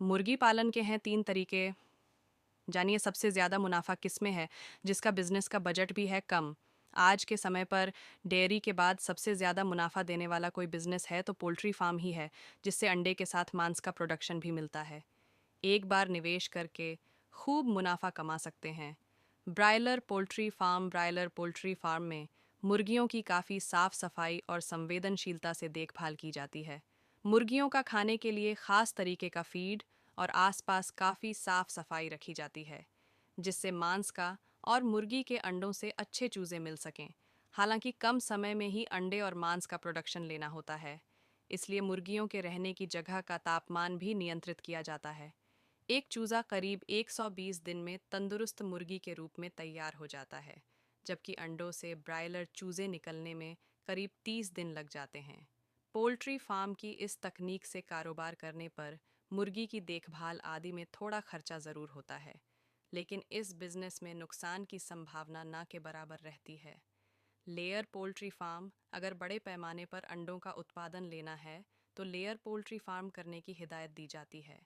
मुर्गी पालन के हैं 3 तरीके। जानिए सबसे ज़्यादा मुनाफा किसमें है, जिसका बिज़नेस का बजट भी है कम। आज के समय पर डेयरी के बाद सबसे ज़्यादा मुनाफा देने वाला कोई बिज़नेस है तो पोल्ट्री फार्म ही है, जिससे अंडे के साथ मांस का प्रोडक्शन भी मिलता है। एक बार निवेश करके खूब मुनाफा कमा सकते हैं। ब्रायलर पोल्ट्री फार्म में मुर्गियों की काफ़ी साफ सफाई और संवेदनशीलता से देखभाल की जाती है। मुर्गियों का खाने के लिए ख़ास तरीके का फीड और आसपास काफ़ी साफ सफाई रखी जाती है, जिससे मांस का और मुर्गी के अंडों से अच्छे चूज़े मिल सकें। हालांकि कम समय में ही अंडे और मांस का प्रोडक्शन लेना होता है, इसलिए मुर्गियों के रहने की जगह का तापमान भी नियंत्रित किया जाता है। एक चूज़ा करीब 120 दिन में तंदुरुस्त मुर्गी के रूप में तैयार हो जाता है, जबकि अंडों से ब्रायलर चूज़े निकलने में करीब 30 दिन लग जाते हैं। पोल्ट्री फार्म की इस तकनीक से कारोबार करने पर मुर्गी की देखभाल आदि में थोड़ा खर्चा ज़रूर होता है, लेकिन इस बिज़नेस में नुकसान की संभावना ना के बराबर रहती है। लेयर पोल्ट्री फार्म अगर बड़े पैमाने पर अंडों का उत्पादन लेना है तो लेयर पोल्ट्री फार्म करने की हिदायत दी जाती है।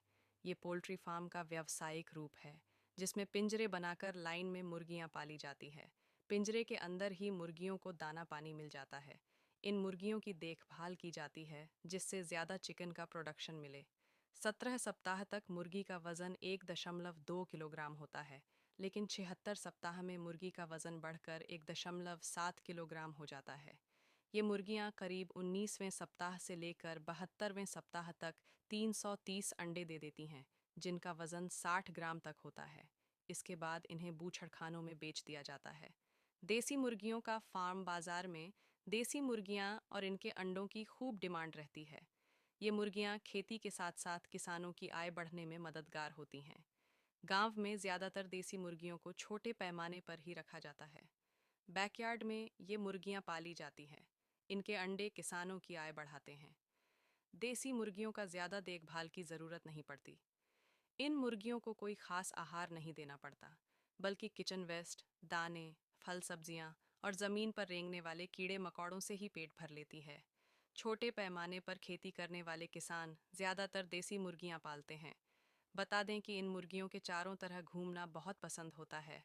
ये पोल्ट्री फार्म का व्यावसायिक रूप है, जिसमें पिंजरे बनाकर लाइन में मुर्गियां पाली जाती है। पिंजरे के अंदर ही मुर्गियों को दाना पानी मिल जाता है। इन मुर्गियों की देखभाल की जाती है जिससे ज़्यादा चिकन का प्रोडक्शन मिले। 17 सप्ताह तक मुर्गी का वज़न 1.2 किलोग्राम होता है, लेकिन 76 सप्ताह में मुर्गी का वज़न बढ़कर 1.7 किलोग्राम हो जाता है। ये मुर्गियां करीब 19वें सप्ताह से लेकर 72वें सप्ताह तक 330 अंडे दे देती हैं, जिनका वज़न 60 ग्राम तक होता है। इसके बाद इन्हें बूचड़खानों में बेच दिया जाता है। देसी मुर्गियों का फार्म बाजार में देसी मुर्गियां और इनके अंडों की खूब डिमांड रहती है। ये मुर्गियां खेती के साथ साथ किसानों की आय बढ़ने में मददगार होती हैं। गांव में ज़्यादातर देसी मुर्गियों को छोटे पैमाने पर ही रखा जाता है। बैकयार्ड में ये मुर्गियां पाली जाती हैं। इनके अंडे किसानों की आय बढ़ाते हैं। देसी मुर्गियों का ज़्यादा देखभाल की ज़रूरत नहीं पड़ती। इन मुर्गियों को कोई ख़ास आहार नहीं देना पड़ता, बल्कि किचन वेस्ट, दाने, फल सब्जियां और ज़मीन पर रेंगने वाले कीड़े मकोड़ों से ही पेट भर लेती है। छोटे पैमाने पर खेती करने वाले किसान ज़्यादातर देसी मुर्गियां पालते हैं। बता दें कि इन मुर्गियों के चारों तरह घूमना बहुत पसंद होता है।